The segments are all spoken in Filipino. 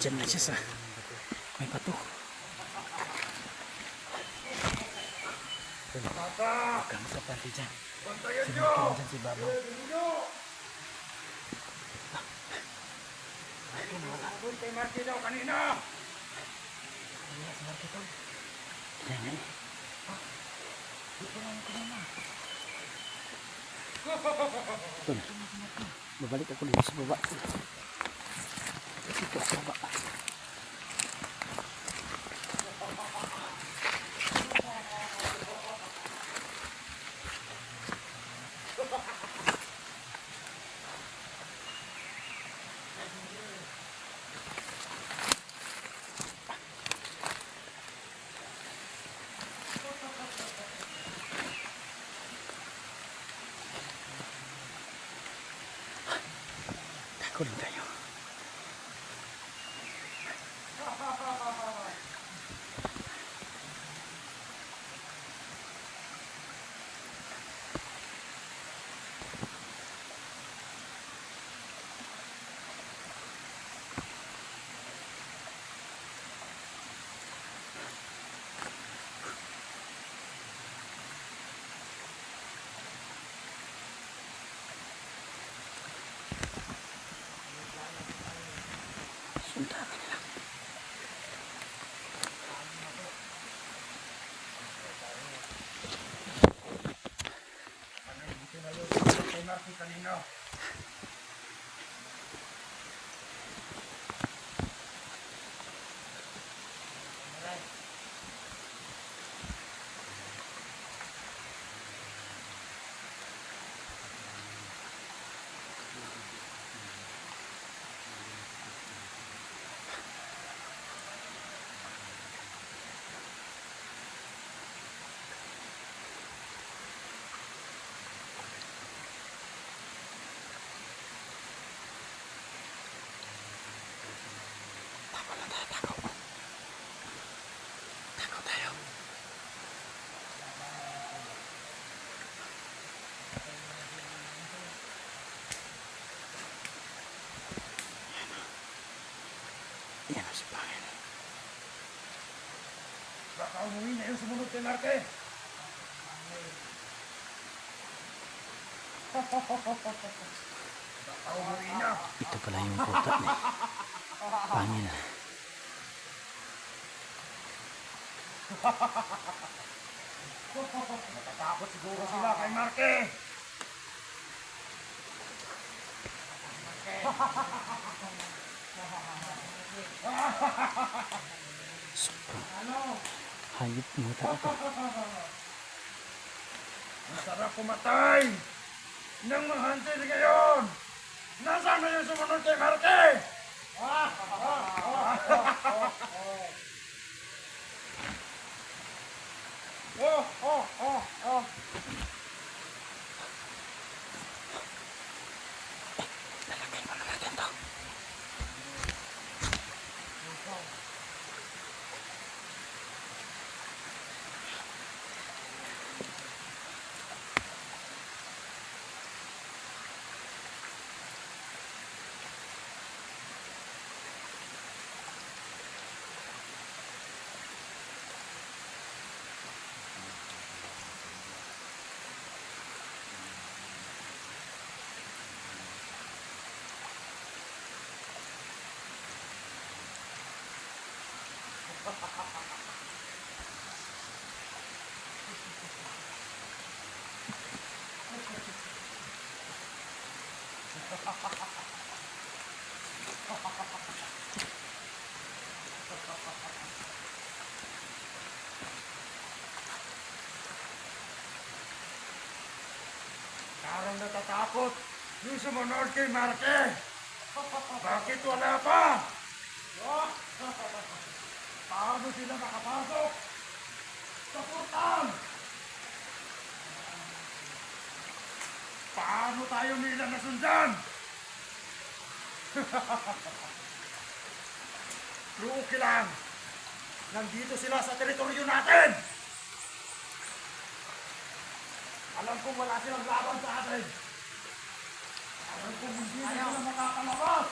Nandyan na siya sa may bato. Huwag kang magkapante dyan. Sinunod dyan si Baba. Doon kay Marky daw kanina. Kaya si Marky to. Kaya nga eh. Di ko lang kanina. Ito na. Babalik ako dito sa baba. Dito sa baba. Tako din tayo. Sundakan lang. Kay Marky kanina. Tako lang tayo, tako. Tako tayo. Yan o si Pangin. Baka umuwi na yung sumunod kay Marky. Baka umuwi na. Ito pala yung kuta ni Pangin. Natatakot siguro sila kay Marky. Sobrang hayop mo ito. Masarap pumatay ng mga hunter ngayon. Nasaan na yung sumunod kay Marky? Lalagay mo na natin to. Parang natatakot yung sumunod kay Marky. Bakit wala pa? Paano sila makapasok sa portal? Paano tayo nila nasundan? Pero okay lang. Nandito sila sa teritoryo natin. Alam kong wala silang laban sa atin. Alam kong hindi na sila makakalabas.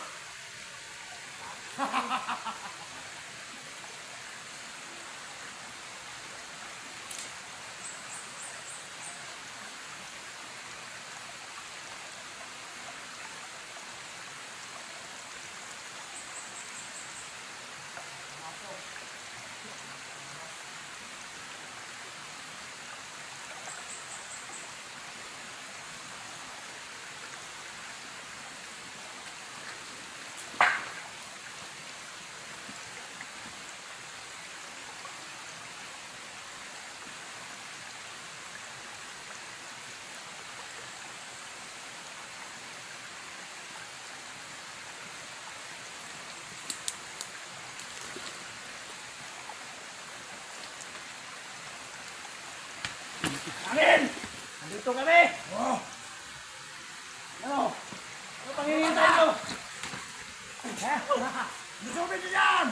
Pangil! Nandito kami! Oh, Ano? Ano pang hinihintay mo? lusubin niyo yan!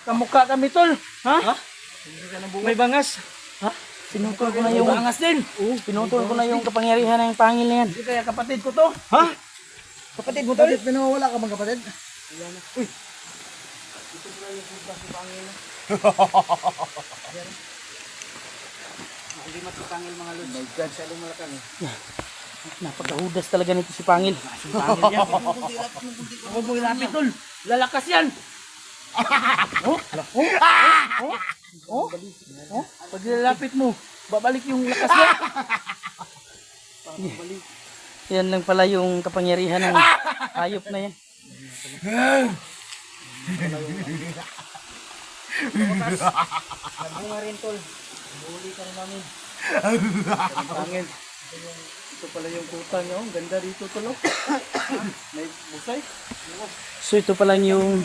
Kamukha kami tol. Ha? May bangas. Ha? Pinutol ko na yung bangas din. Pinutol ko na yung kapangyarihan ng pangil na yan. Hindi kaya kapatid ko to. Ha? Kapatid mo tol? Bakit pinawala ka bang kapatid? Hindi matutangil mga lods. My God, sa lumalakang eh. Napakahudas talaga nito si Pangil. Si Pangil yan. Huwag mo ilapit tol. Lalakas yan. Oh? Pag nilalapit mo, babalik yung lakas niya. Yan lang pala yung kapangyarihan ng hayop na yan. Sabi nga rin tol, huli ka rin namin. Pangil. Ito pala yung kuta niya. Ang ganda dito tol. May busay. So ito pala yung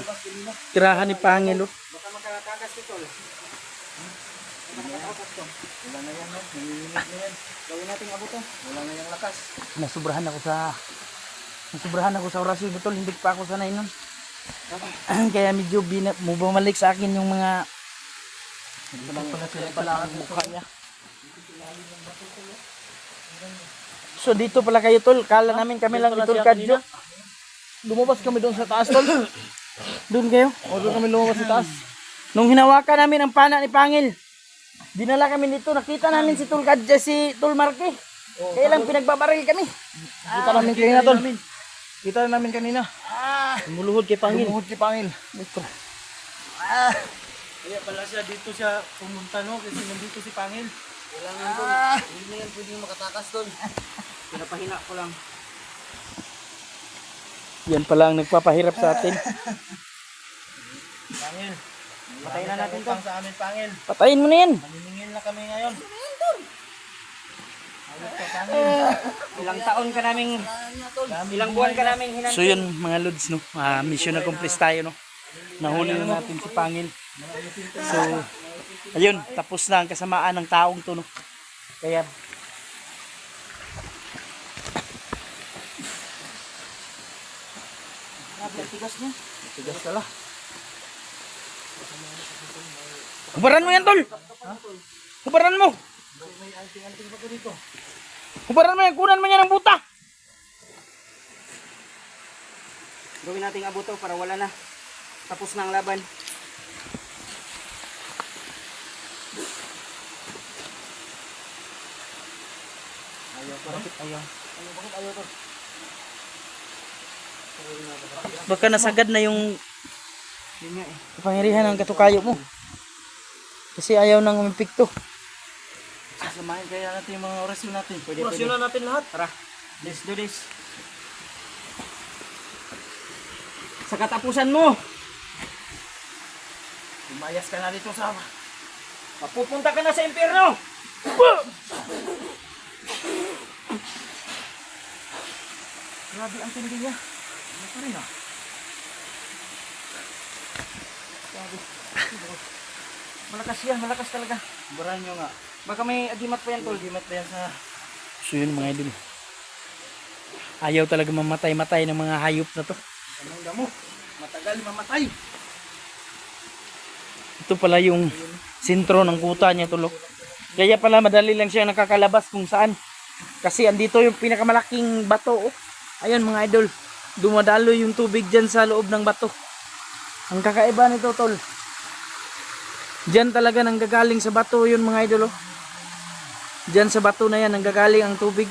tirahan ni Pangil. Baka makakagas ito. Wala na yan. Nanginginig na yan. Gawin natin abutan. Wala na yung lakas. Nasubrahan ako sa orasyon tol. Hindi pa ako sanay nun. Kaya medyo bumalik sa akin yung mga pala ang mukha niya. So dito pala kayo tol. Kala namin kami lang itol kadyo. Lumabas kami doon sa taas tol. Doon kayo? O doon kami lumabas sa taas. Nung hinawakan namin ang pana ni Pangil, dinala kami dito. Nakita namin si Tol Kadya, si Tol Marque. Kaya lang pinagbabaril kami. Kita namin kanina tol. Kita namin kanina. Muluhod kay Pangil. Lumuhod kay Pangil. Kaya pala siya dito siya pumunta no kasi nandito si Pangil. Kailangan tol. Hindi na yan pwedeng makatakas tol. Pinapahina ko lang. Yan pala ang nagpapahirap sa atin. Pangil. Patayin na natin to. Sa amin Pangil. Patayin mo na yan. Maniningil na kami ngayon. Ilang buwan ka naming hinantay. So yun mga lods, no? Mission accomplished tayo, no? Nahuli na natin si Pangil. So, ayun, tapos na ang kasamaan ng taong to, no? Kaya, tigas niya. Tigas pala. Hubaran mo yan, tol! Hubaran mo! Hubaran mo yan, kunan mo yan ng buta! Gawin nating abuto para wala na. Tapos na ang laban. Baka nasagad na yung kapangyarihan ng katukayo mo. Kasi ayaw nang umipikto. Sasamahin kaya natin yung mga orasyon natin. Orasyon natin lahat. Tara, let's do this. Sa katapusan mo, Lumayas ka na dito sa... mapupunta ka na sa impyerno. Grabe ang tindi niya. Ano pa rin ah? Grabe. Malakas yan, malakas talaga. Buran nyo nga. Baka may agimat pa yan, tol. Gimat pa yan sa... So yun mga idol. Ayaw talaga mamatay-matay ng mga hayop na to. Anong damo? Matagal mamatay. Ito pala yung sentro ng kuta niya tulo. Kaya pala madali lang siya nakakalabas kung saan. Kasi andito yung pinakamalaking bato. Oh. Ayun mga idol. Dumadalo yung tubig dyan sa loob ng bato. Ang kakaiba nito tol. Dyan talaga nanggagaling sa bato yun mga idol. Oh. Dyan sa bato na yan nanggagaling ang tubig.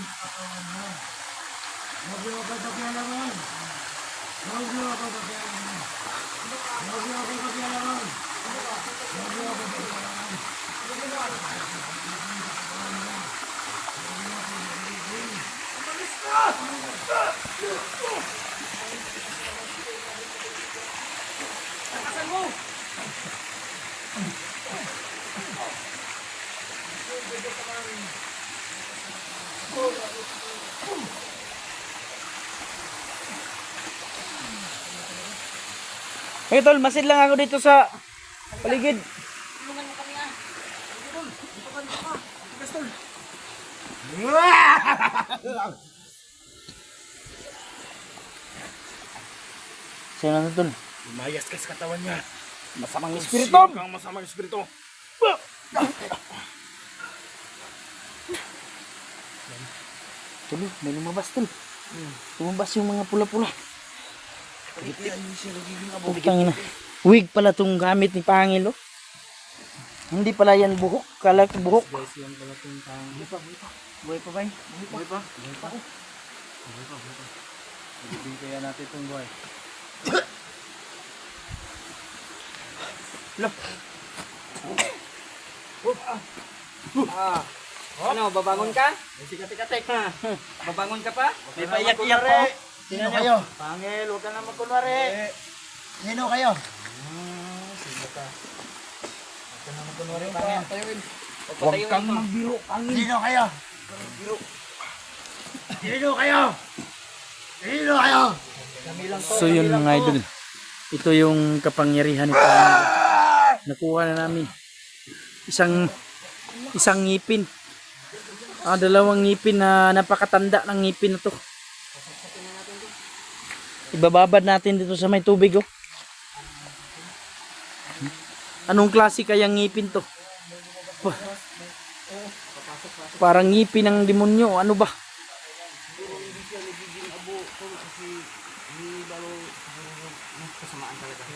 Hey tol, masid lang ako dito sa paligid. Tulungan mo kami ah. Sino na tol? Lumayas ka sa katawan niya. Masamang Espiritu! espiritu. Kang masamang espiritu. Tuloy, may lumabas tol. Lumabas yung mga pula-pula. Putang ina. Wig pala tong gamit ni Pangil oh. Hindi pala yan buhok, kala ko buhok. Guys, yan pala itong tang... Buhay pa ba yun? Buhay pa? Buhay pa? Hindi kaya natin itong buhay. Ano, babangon ka? Sikat-sikatek ha? Babangon ka pa? May paiyak-iyak po. Sino kayo? Pangil, huwag ka na magkunwari. Sino kayo? Huwag kang magbiro, Pangil. Sino kayo? Sino kayo? Sino kayo? So yun mga idol. Ito yung kapangyarihan ni Pangil. Nakuha na namin. Isang ngipin. Dalawang ngipin na napakatanda ng ngipin na to. Ibababad natin dito sa may tubig oh. Anong klase kayang ngipin to? Parang ngipin ng demonyo. Ano ba? Kasamaan talaga.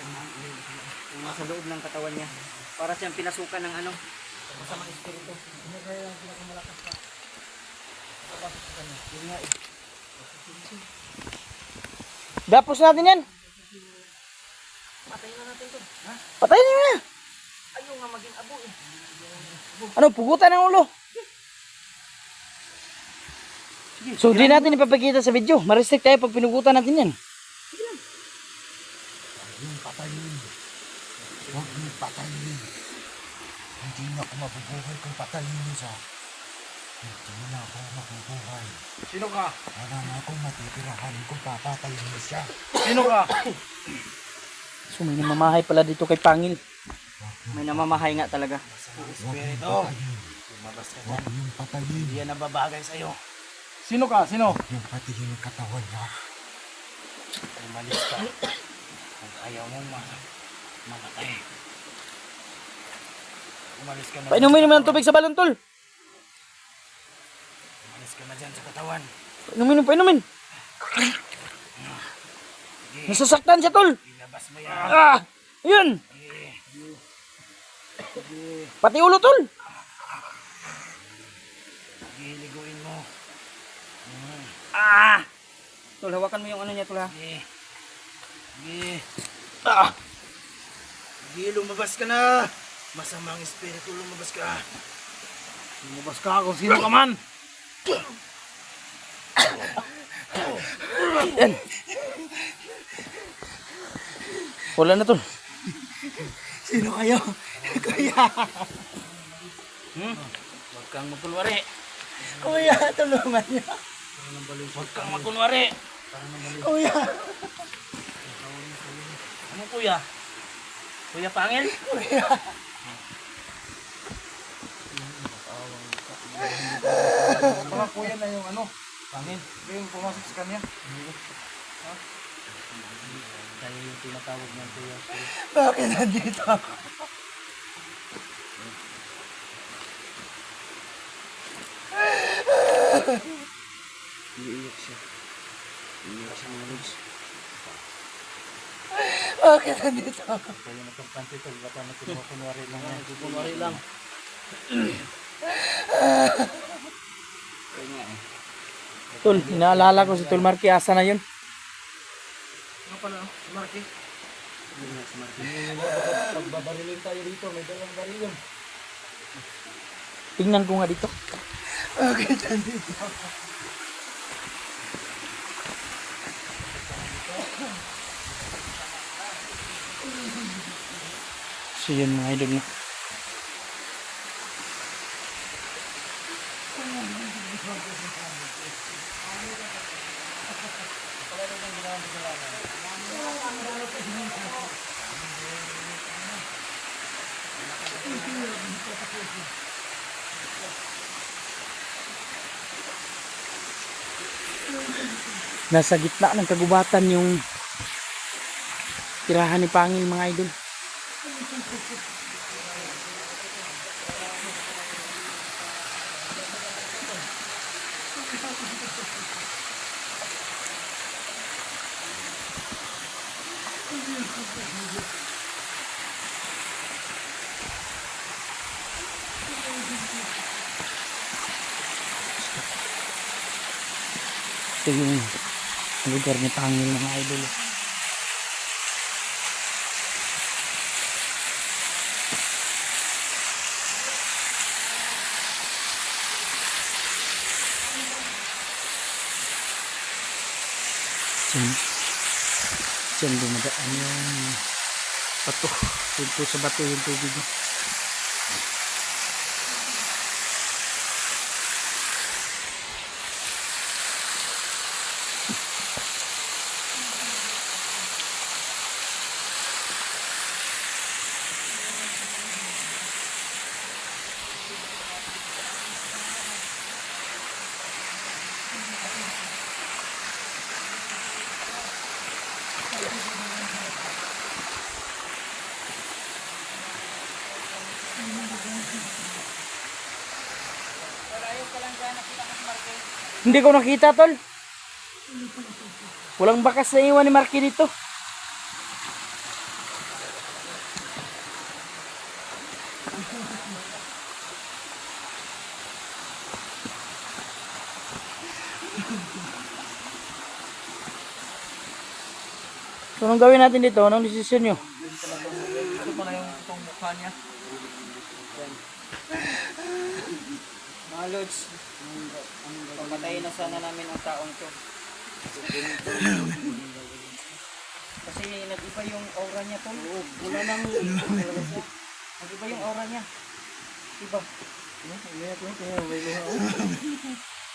Yung nasa loob ng katawan niya. Para siyang pinasukan ng ano. Masamang espiritu. Gapos natin yan. Patayin na natin to. Ha? Patayin niyo na. Ayaw nga maging abo eh. Ano, pugutan ng ulo. So di natin ipapakita sa video. Ma-restrict tayo pag pinugutan natin yan. Huwag niyo patayin. Hindi na ako mabubuhay kung patayin niyo siya. Hindi na ako makubuhay. Sino ka? Wala na akong matitirahan kung papatayin mo siya. Sino ka? So may namamahay pala dito kay Pangil. May namamahay nga talaga. Espiritu, lumabas ka dyan. Huwag yung patayin. Hindi yan nababagay sa'yo. Sino ka? Sino? Yung patigin ng katawan niya. Umalis ka. Kung ayaw mong mamatay. Umalis ka na. Painumin naman ng tubig sa balon, tol. Umalis ka na dyan sa katawan. Painumin. Nasasaktan siya, tol. Ilabas mo yan. Ah! Yun! Pati ulo, tol. Giliguin mo. Ah! Tol, hawakan mo yung ano niya, tol, ha? Ah! Lumabas ka na. Masamang espiritu, lumabas ka. Lumabas ka kung sino ka man. Yan. Wala na, tol. Sino kayo? Kuya. Huwag kang magkunwari. Kuya, tulungan niya. Huwag kang magkunwari. Kuya. Ano kuya? Kuya Pangil? Kuya. Mga kuya na yung ano. Pangil. Yung pumasok sa kanya. Tayo yung tinatawag ng kuya. Bakit nandito ako? Iiyak siya. Iiyak siya mga lods. Bakit nandito ako? Kaya nagkampanti tol. Baka nagkunwari lang yan. Nagkunwari lang. Kaya nga eh. Tol, inaalala ko si Tol Marky. Asa na yun? Ano pala? Marky? Hindi nga si Marky. Pagbabarilin tayo dito. May dalang baril yun. Tingnan ko nga dito. Bakit nandito ako? So yun mga idol na. Nasa gitna ng kagubatan yung tirahan ni Pangil mga idol. Ito yung lugar ni Pangil mga idol. Diyan dumadaan yung bato. Dito sa bato yung tubig. Hindi ko nakita, tol. Walang bakas na iwan ni Marky dito. So, anong gawin natin dito? Anong desisyon nyo? Ito pala yung itong mukha niya. Yan. Mga lods, pamatayin na sana namin ang taong to. Kasi nag-iba yung aura niya to. Wala nang nag-iba yung aura niya. Diba?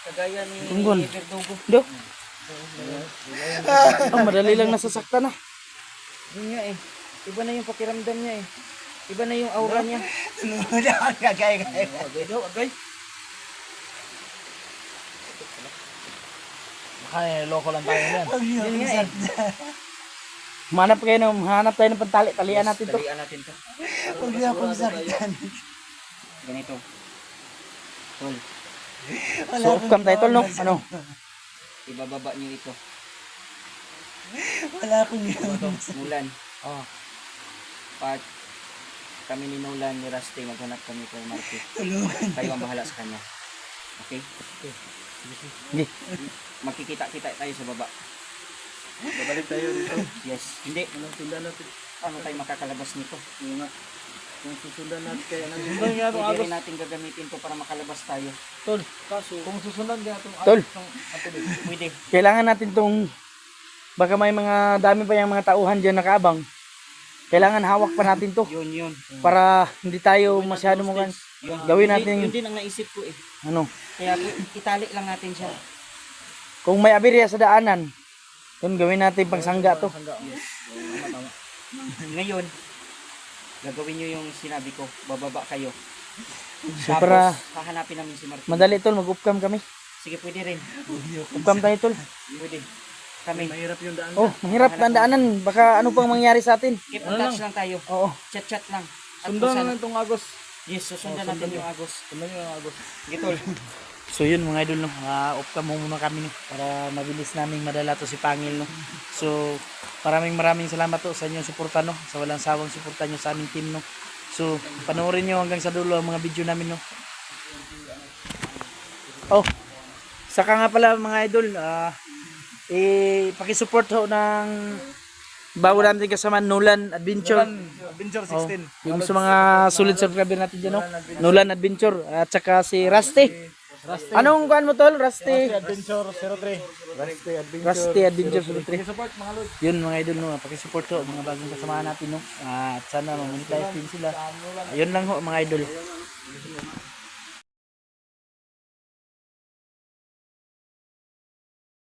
Kagaya ni Tunggol. Verdugo. Do. Oh, madali lang nasasaktan na. Yun nga eh. Iba na yung pakiramdam niya eh. Iba na yung aura niya. Agay. Ay, loko lang tayo yan. Yun nga eh. Hanap tayo ng pantali. Talian natin to. Talian natin to. Huwag niya akong saktan. Ganito. Tol, So, off cam tayo tol, no? Ano? ibababa niyo ito. Wala akong Mulan. Oh. Pag kami ni Nolan, ni Rusty, maghanap kami kay Marky. tulungan. Kayo ang bahala sa kanya. Okay? Sige. Magkikita-kita tayo sa baba. Babalik tayo dito. Yes. Hindi. Anong sundan natin? Paano tayo makakalabas nito? Yung nga. Kung susundan natin kaya Sundan nga itong Pwede agos. rin natin gagamitin to para makalabas tayo. Tol. kaso, kung susundan nga itong Tol. Pwede. Kailangan natin tong baka may mga dami pa yung mga tauhan dyan nakaabang. Kailangan hawak pa natin to Yun. para hindi tayo masyado mong gawin natin Yun din ang naisip ko eh. ano. Kaya itali lang natin siya. Kung may aberya sa daanan, yun gawin natin pangsangga to. Ngayon, gagawin nyo yung sinabi ko. Bababa kayo. So, para Hahanapin namin si Marky. madali tol, mag-off cam kami. Sige, pwede rin. Off cam tayo tol. Pwede. Kami. mahirap yung daan. Oh, mahirap na ang daanan. Baka ano pang mangyari sa atin. Keep in touch lang tayo. Oo. Chat-chat lang. At Sundan kung saan- na itong Agos. Yes, susundan natin yung Agos. Sundan nyo yung Agos. Gitol. So yun mga idol, no? Off cam muna kami no? Para mabilis naming madala to si Pangil. No? So maraming salamat to sa inyong suporta, no? Sa walang sawang suporta nyo sa aming team. No? So panoorin nyo hanggang sa dulo ang mga video namin. No? Oh, saka nga pala mga idol, pakisupport ho ng bago natin kasama Nolan Adventure. Adventure Oh, 16. yung sa mga solid subscriber natin dyan, no? Nolan Adventure at saka si Rusty. Anong kuhan mo tol? Rusty. Adventure 03. Rusty Adventure. Rusty Adventure 03. Support mga lord. Yun mga idol, no? Pakisupport ho mga bagong kasama natin, no? At sana mamonetize din sila. Ayun lang ho mga idol.